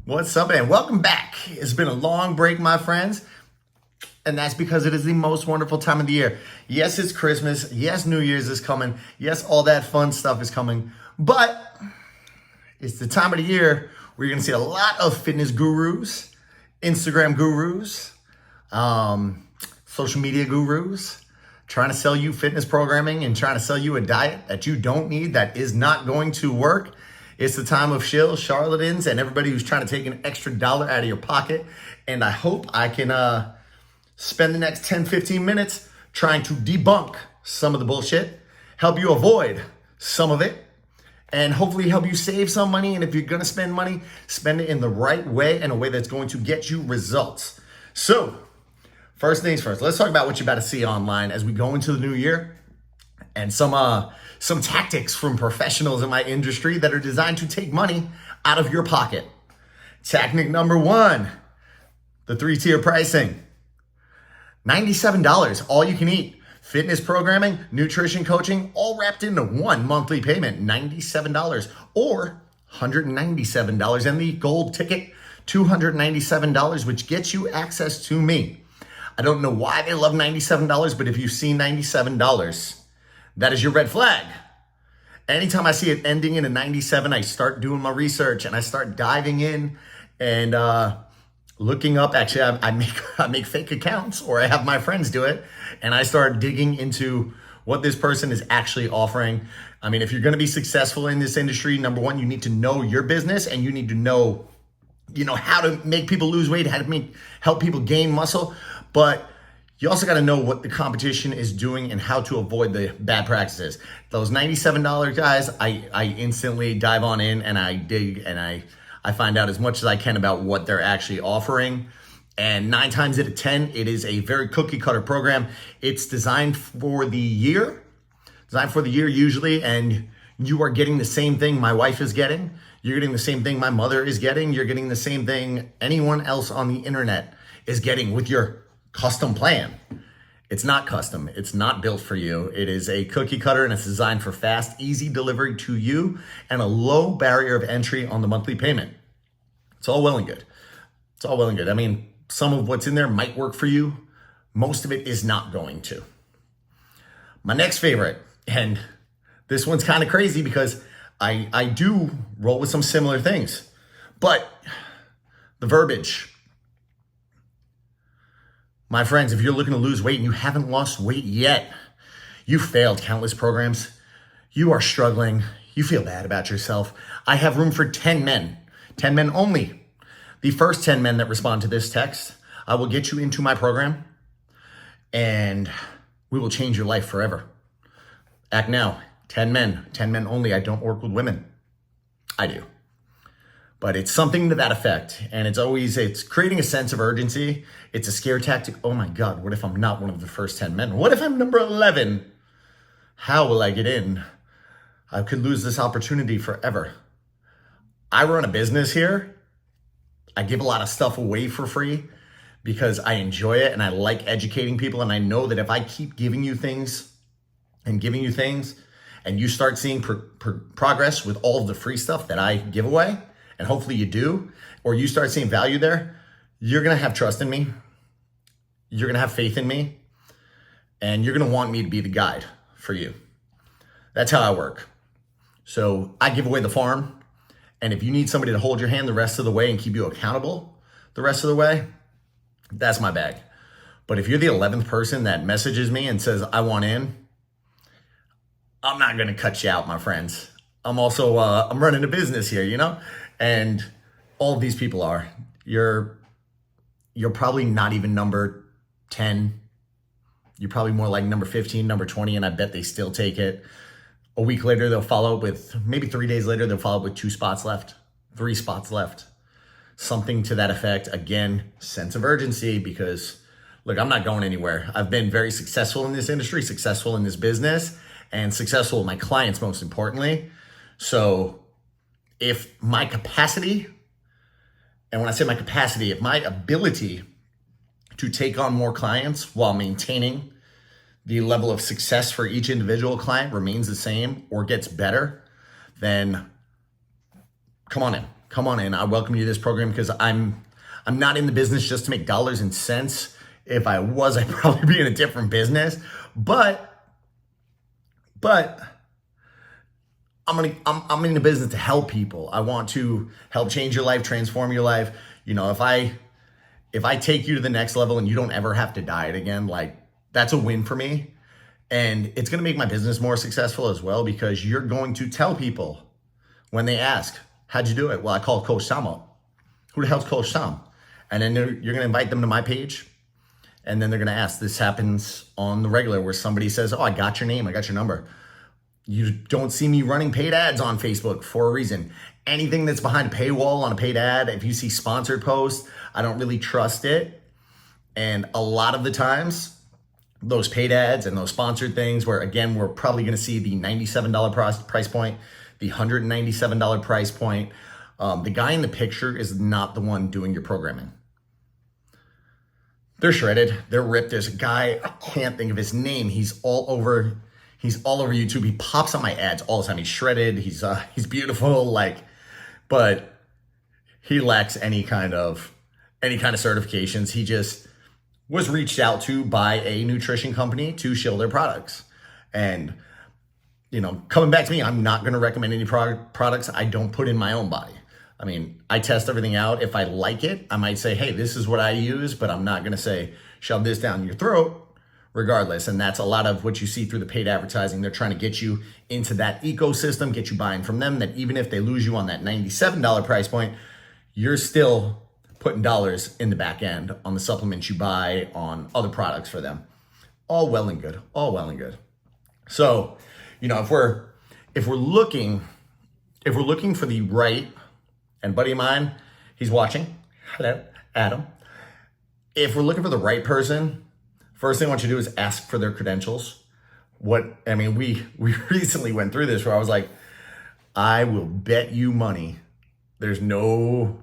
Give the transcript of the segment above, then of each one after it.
What's up, and welcome back. It's been a long break, my friends, and that's because it is the most wonderful time of the year. Yes, it's Christmas. Yes, New Year's is coming. Yes, all that fun stuff is coming, but it's the time of the year where you're going to see a lot of fitness gurus, Instagram gurus, social media gurus, trying to sell you fitness programming and trying to sell you a diet that you don't need, that is not going to work. It's the time of shills, charlatans, and everybody who's trying to take an extra dollar out of your pocket. And I hope I can spend the next 10, 15 minutes trying to debunk some of the bullshit, help you avoid some of it, and hopefully help you save some money. And if you're gonna spend money, spend it in the right way, in a way that's going to get you results. So, first things first, let's talk about what you're about to see online as we go into the new year, and some tactics from professionals in my industry that are designed to take money out of your pocket. Technique number one, the 3-tier pricing. $97, all you can eat. Fitness programming, nutrition coaching, all wrapped into one monthly payment, $97 or $197. And the gold ticket, $297, which gets you access to me. I don't know why they love $97, but if you see $97, that is your red flag. Anytime I see it ending in a 97, I start doing my research and I start diving in and looking up. Actually, I make fake accounts, or I have my friends do it, and I start digging into what this person is actually offering. I mean, if you're going to be successful in this industry, number one, you need to know your business, and you need to know, how to make people lose weight, how to help people gain muscle, but you also got to know what the competition is doing and how to avoid the bad practices. Those $97 guys, I instantly dive on in and I dig and I find out as much as I can about what they're actually offering. And 9 times out of 10, it is a very cookie cutter program. It's designed for the year usually, and you are getting the same thing my wife is getting. You're getting the same thing my mother is getting. You're getting the same thing anyone else on the internet is getting with your custom plan. It's not custom. It's not built for you. It is a cookie cutter, and it's designed for fast, easy delivery to you and a low barrier of entry on the monthly payment. It's all well and good. I mean, some of what's in there might work for you. Most of it is not going to. My next favorite, and this one's kind of crazy because I do roll with some similar things, but the verbiage. My friends, if you're looking to lose weight and you haven't lost weight yet, you failed countless programs, you are struggling, you feel bad about yourself, I have room for 10 men only. The first 10 men that respond to this text, I will get you into my program and we will change your life forever. Act now, 10 men only. I don't work with women. I do. But it's something to that effect. And it's creating a sense of urgency. It's a scare tactic. Oh my God, what if I'm not one of the first 10 men? What if I'm number 11? How will I get in? I could lose this opportunity forever. I run a business here. I give a lot of stuff away for free because I enjoy it and I like educating people. And I know that if I keep giving you things and you start seeing progress with all of the free stuff that I give away, and hopefully you do, or you start seeing value there, you're gonna have trust in me, you're gonna have faith in me, and you're gonna want me to be the guide for you. That's how I work. So I give away the farm, and if you need somebody to hold your hand the rest of the way and keep you accountable the rest of the way, that's my bag. But if you're the 11th person that messages me and says, I want in, I'm not gonna cut you out, my friends. I'm also, I'm running a business here, and all of these people are. You're probably not even number 10. You're probably more like number 15, number 20, and I bet they still take it. A week later, they'll follow up with, maybe 3 days later, they'll follow up with 2 spots left, 3 spots left. Something to that effect. Again, sense of urgency, because look, I'm not going anywhere. I've been very successful in this industry, successful in this business, and successful with my clients, most importantly. So if my capacity, and when I say my capacity, if my ability to take on more clients while maintaining the level of success for each individual client remains the same or gets better, then come on in. come on in. I welcome you to this program because I'm not in the business just to make dollars and cents. If I was, I'd probably be in a different business. But I'm in the business to help people. I want to help change your life, transform your life. You know, if I take you to the next level and you don't ever have to diet again, like that's a win for me. And it's going to make my business more successful as well, because you're going to tell people when they ask, how'd you do it? Well, I called Coach Sam up. Who the hell's Coach Sam? And then you're going to invite them to my page. And then they're going to ask. This happens on the regular where somebody says, oh, I got your name. I got your number. You don't see me running paid ads on Facebook for a reason. Anything that's behind a paywall on a paid ad, if you see sponsored posts, I don't really trust it. And a lot of the times, those paid ads and those sponsored things where, again, we're probably going to see the $97 price point, the $197 price point. The guy in the picture is not the one doing your programming. They're shredded. They're ripped. There's a guy, I can't think of his name. He's all over YouTube. He pops on my ads all the time. He's shredded. He's beautiful, but he lacks any kind of certifications. He just was reached out to by a nutrition company to shill their products. And, you know, coming back to me, I'm not going to recommend any products I don't put in my own body. I mean, I test everything out. If I like it, I might say, hey, this is what I use, but I'm not going to say, shove this down your throat regardless. And that's a lot of what you see through the paid advertising. They're trying to get you into that ecosystem, get you buying from them, that even if they lose you on that $97 price point, you're still putting dollars in the back end on the supplements you buy, on other products for them. All well and good, all well and good. So, you know, if we're looking for the right, and buddy of mine, he's watching. Hello, Adam. If we're looking for the right person, first thing I want you to do is ask for their credentials. We recently went through this where I was like, I will bet you money. There's no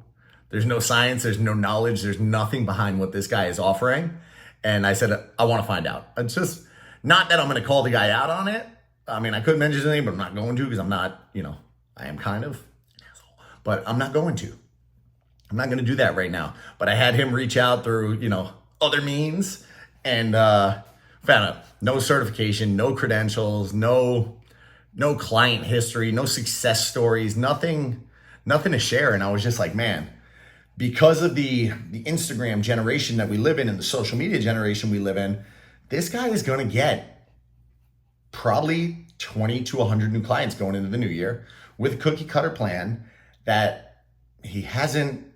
science, there's no knowledge, there's nothing behind what this guy is offering. And I said, I want to find out. It's just not that I'm going to call the guy out on it. I mean, I could mention his name, but I'm not going to, because I'm not, I am kind of an asshole, but I'm not going to. I'm not going to do that right now. But I had him reach out through, other means, and found out no certification, no credentials, no client history, no success stories, nothing to share. And I was just like, man, because of the Instagram generation that we live in and the social media generation we live in, this guy is going to get probably 20 to 100 new clients going into the new year with a cookie cutter plan that he hasn't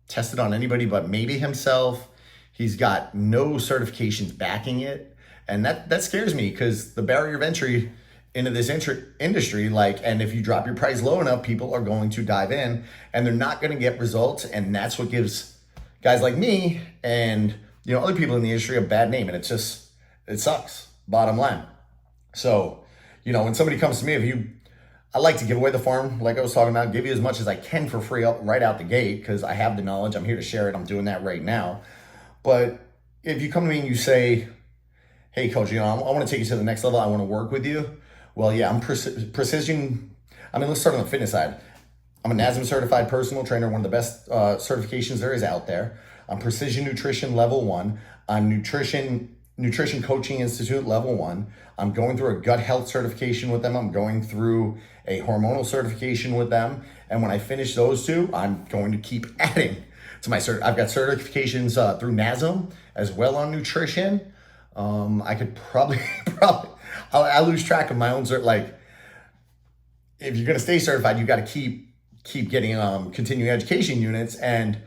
tested on anybody but maybe himself. He's got no certifications backing it. And that scares me, because the barrier of entry into this industry, and if you drop your price low enough, people are going to dive in and they're not going to get results. And that's what gives guys like me and, other people in the industry a bad name. And it sucks, bottom line. So, when somebody comes to me, I like to give away the farm, like I was talking about, give you as much as I can for free right out the gate, because I have the knowledge. I'm here to share it. I'm doing that right now. But if you come to me and you say, hey, coach, I want to take you to the next level. I want to work with you. Well, yeah, I'm precision. Let's start on the fitness side. I'm a NASM certified personal trainer, one of the best certifications there is out there. I'm Precision Nutrition Level 1. I'm Nutrition Coaching Institute Level 1. I'm going through a gut health certification with them. I'm going through a hormonal certification with them. And when I finish those two, I'm going to keep adding to my I've got certifications through NASM as well on nutrition. I could probably I lose track of my own if you're going to stay certified, you got to keep getting continuing education units. And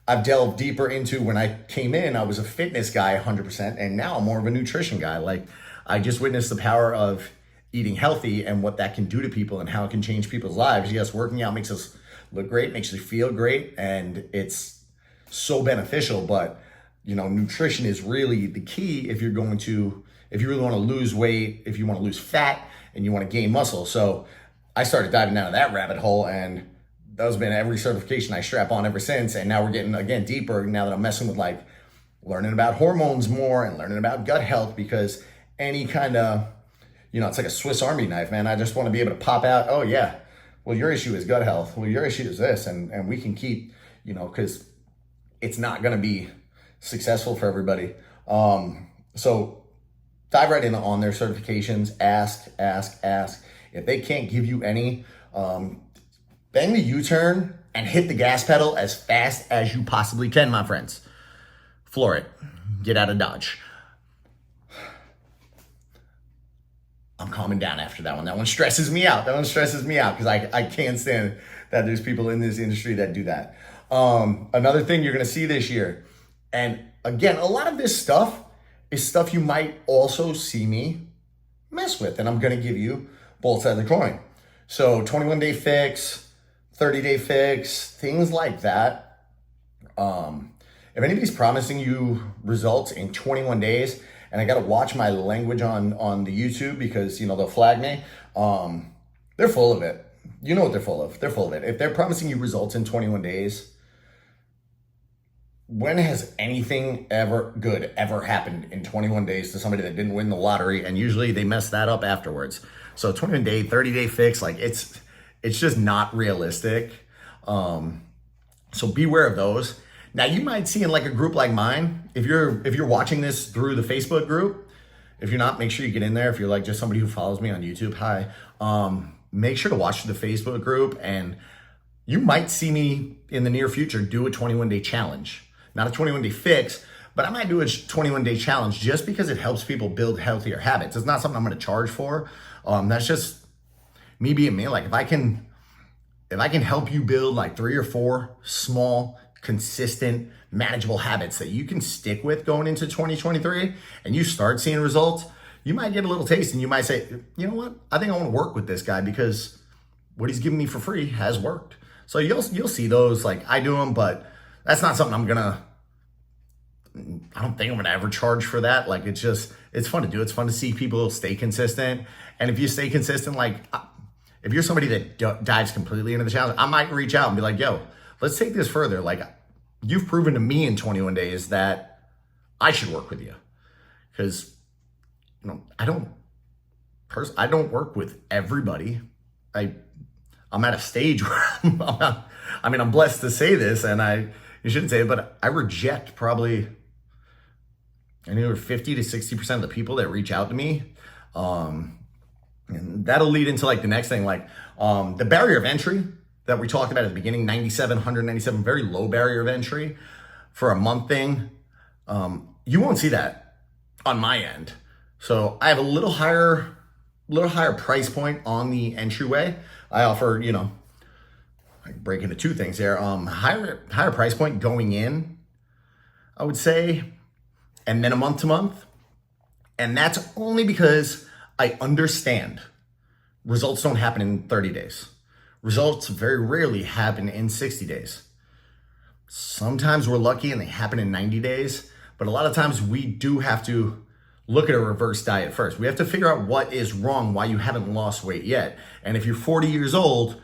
I've delved deeper into, when I came in, I was a fitness guy 100%, and now I'm more of a nutrition guy. I just witnessed the power of eating healthy and what that can do to people and how it can change people's lives. Yes, working out makes us look great, makes you feel great, and it's so beneficial. But nutrition is really the key if you really want to lose weight, if you want to lose fat, and you want to gain muscle. So I started diving down that rabbit hole, and that's been every certification I strap on ever since. And now we're getting, again, deeper now that I'm messing with learning about hormones more and learning about gut health, because any kind of, it's like a Swiss Army knife, man. I just want to be able to pop out, oh yeah, Well, your issue is gut health. Well, your issue is this. And we can keep, because it's not going to be successful for everybody. So dive right in on their certifications, ask. If they can't give you any, bang the U-turn and hit the gas pedal as fast as you possibly can, my friends. Floor it. Get out of Dodge. I'm calming down after that one. That one stresses me out. Because I can't stand that there's people in this industry that do that. Another thing you're going to see this year, and again, a lot of this stuff is stuff you might also see me mess with, and I'm going to give you both sides of the coin. So 21-day fix, 30-day fix, things like that. If anybody's promising you results in 21 days, and I got to watch my language on the YouTube because, they'll flag me. They're full of it. You know what they're full of. They're full of it. If they're promising you results in 21 days, when has anything ever happened in 21 days to somebody that didn't win the lottery? And usually they mess that up afterwards. So 21-day, 30-day fix, like it's just not realistic. So beware of those. Now you might see in like a group like mine, if you're watching this through the Facebook group, if you're not, make sure you get in there. If you're like just somebody who follows me on YouTube, hi. Make sure to watch the Facebook group, and you might see me in the near future do a 21-day challenge. Not a 21-day fix, but I might do a 21-day challenge just because it helps people build healthier habits. It's not something I'm going to charge for. That's just me being me. Like if I can help you build like 3 or 4 small, consistent, manageable habits that you can stick with going into 2023, and you start seeing results, you might get a little taste and you might say, you know what? I think I want to work with this guy because what he's giving me for free has worked. So you'll see those, like I do them, but that's not something I don't think I'm gonna ever charge for that. Like it's fun to do. It's fun to see people stay consistent. And if you stay consistent, like if you're somebody that dives completely into the challenge, I might reach out and be like, yo, let's take this further. Like you've proven to me in 21 days that I should work with you. Because, I don't work with everybody. I'm at a stage where I'm blessed to say this, and you shouldn't say it, but I reject probably anywhere 50 to 60% of the people that reach out to me. And that'll lead into like the next thing, like the barrier of entry that we talked about at the beginning, 197, very low barrier of entry for a month thing. You won't see that on my end. So I have a little higher price point on the entryway. I offer, I break into 2 things there. Higher price point going in, I would say, and then a month to month. And that's only because I understand results don't happen in 30 days. Results very rarely happen in 60 days. Sometimes we're lucky and they happen in 90 days, but a lot of times we do have to look at a reverse diet first. We have to figure out what is wrong, why you haven't lost weight yet. And if you're 40 years old,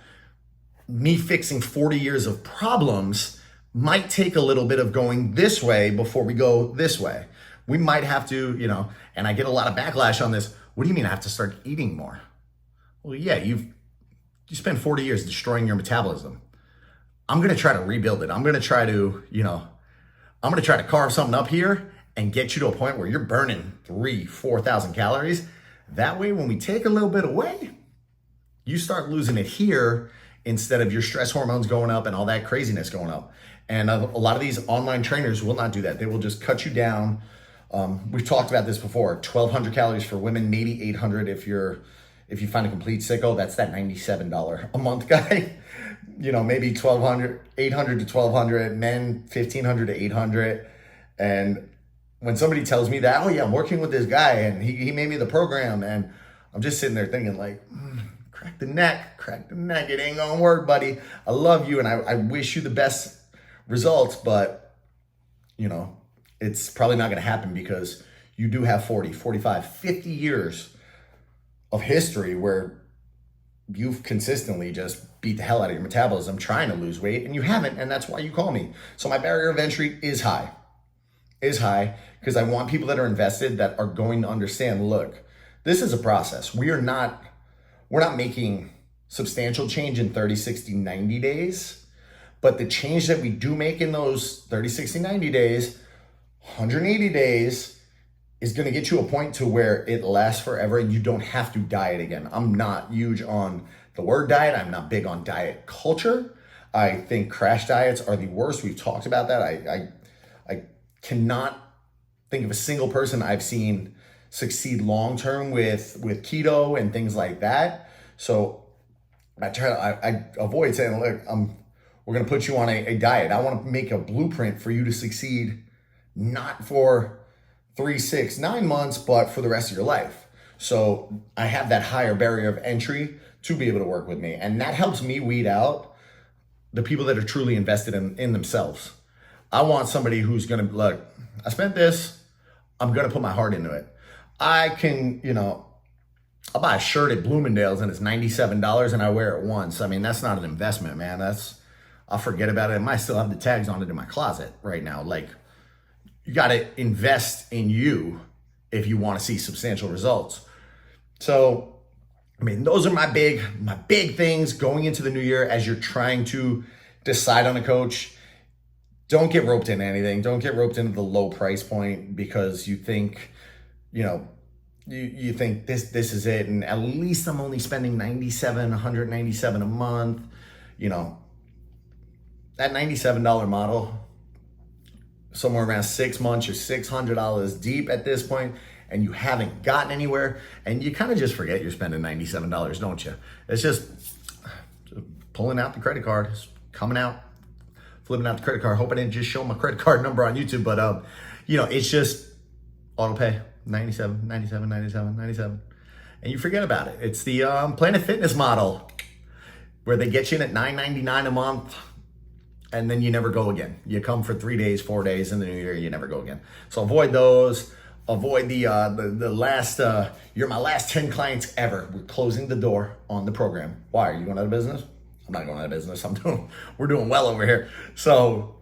me fixing 40 years of problems might take a little bit of going this way before we go this way. We might have to, and I get a lot of backlash on this. What do you mean I have to start eating more? Well, yeah, you spend 40 years destroying your metabolism. I'm going to try to rebuild it. I'm going to try to carve something up here and get you to a point where you're burning 3,000-4,000 calories. That way, when we take a little bit away, you start losing it here instead of your stress hormones going up and all that craziness going up. And a lot of these online trainers will not do that. They will just cut you down. We've talked about this before, 1,200 calories for women, maybe 800 if you find a complete sicko. That's that $97 a month guy. Maybe 1,200, 800 to 1,200, men 1,500 to 800. And when somebody tells me that, oh yeah, I'm working with this guy and he made me the program, and I'm just sitting there thinking like, crack the neck. It ain't gonna work, buddy. I love you and I wish you the best results, but it's probably not gonna happen because you do have 40, 45, 50 years of history where you've consistently just beat the hell out of your metabolism trying to lose weight, and you haven't, and that's why you call me. So my barrier of entry is high because I want people that are invested that are going to understand, look, this is a process. We're not making substantial change in 30, 60, 90 days. But the change that we do make in those 30, 60, 90 days, 180 days is going to get you a point to where it lasts forever and you don't have to diet again. I'm not huge on the word diet. I'm not big on diet culture. I think crash diets are the worst. We've talked about that. I cannot think of a single person I've seen succeed long-term with keto and things like that. So I avoid saying, look, we're going to put you on a diet. I want to make a blueprint for you to succeed, not for 3, 6, 9 months, but for the rest of your life. So I have that higher barrier of entry to be able to work with me. And that helps me weed out the people that are truly invested in themselves. I want somebody who's going to, look, I spent this, I'm going to put my heart into it. I can, I'll buy a shirt at Bloomingdale's and it's $97 and I wear it once. I mean, that's not an investment, man. I'll forget about it. I might still have the tags on it in my closet right now. Like, you got to invest in you if you want to see substantial results. So, I mean, those are my big things going into the new year as you're trying to decide on a coach. Don't get roped into anything. Don't get roped into the low price point because you think, you think this is it. And at least I'm only spending $197 a month. That $97 model, somewhere around 6 months, you're $600 deep at this point, and you haven't gotten anywhere, and you kind of just forget you're spending $97, don't you? It's just pulling out the credit card, it's coming out, flipping out the credit card. Hope I didn't just show my credit card number on YouTube, but it's just auto pay, 97, 97, 97, 97, and you forget about it. It's the Planet Fitness model where they get you in at $9.99 a month, and then you never go again. You come for 3 days, 4 days in the new year, you never go again. So avoid those. Avoid the last, you're my last 10 clients ever. We're closing the door on the program. Why, are you going out of business? I'm not going out of business. We're doing well over here. So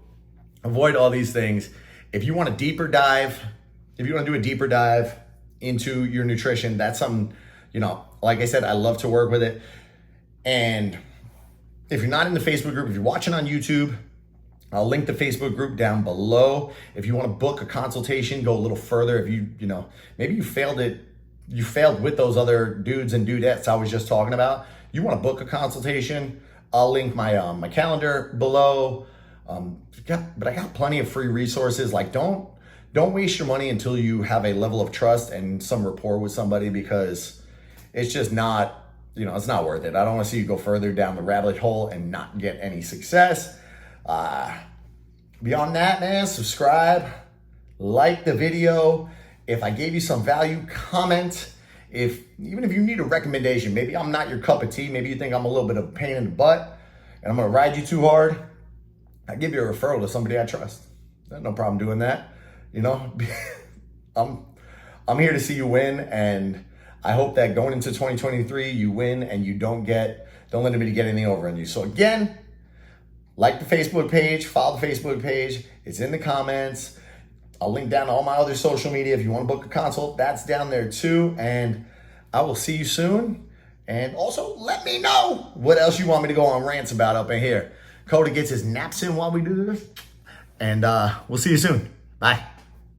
avoid all these things. If you want to do a deeper dive into your nutrition, that's something, like I said, I love to work with it. And if you're not in the Facebook group, if you're watching on YouTube, I'll link the Facebook group down below. If you want to book a consultation, go a little further. If maybe you failed with those other dudes and dudettes I was just talking about. You want to book a consultation, I'll link my my calendar below. But I got plenty of free resources. Like, don't waste your money until you have a level of trust and some rapport with somebody, because it's just not, it's not worth it. I don't want to see you go further down the rabbit hole and not get any success. Beyond that, man, subscribe, like the video. If I gave you some value, comment. Even if you need a recommendation, maybe I'm not your cup of tea, maybe you think I'm a little bit of a pain in the butt and I'm gonna ride you too hard, I give you a referral to somebody I trust. There's no problem doing that. I'm here to see you win, and I hope that going into 2023, you win and you don't let anybody get anything over on you. So again, like the Facebook page, follow the Facebook page. It's in the comments. I'll link down to all my other social media. If you want to book a consult, that's down there too. And I will see you soon. And also let me know what else you want me to go on rants about up in here. Cody gets his naps in while we do this. And we'll see you soon. Bye.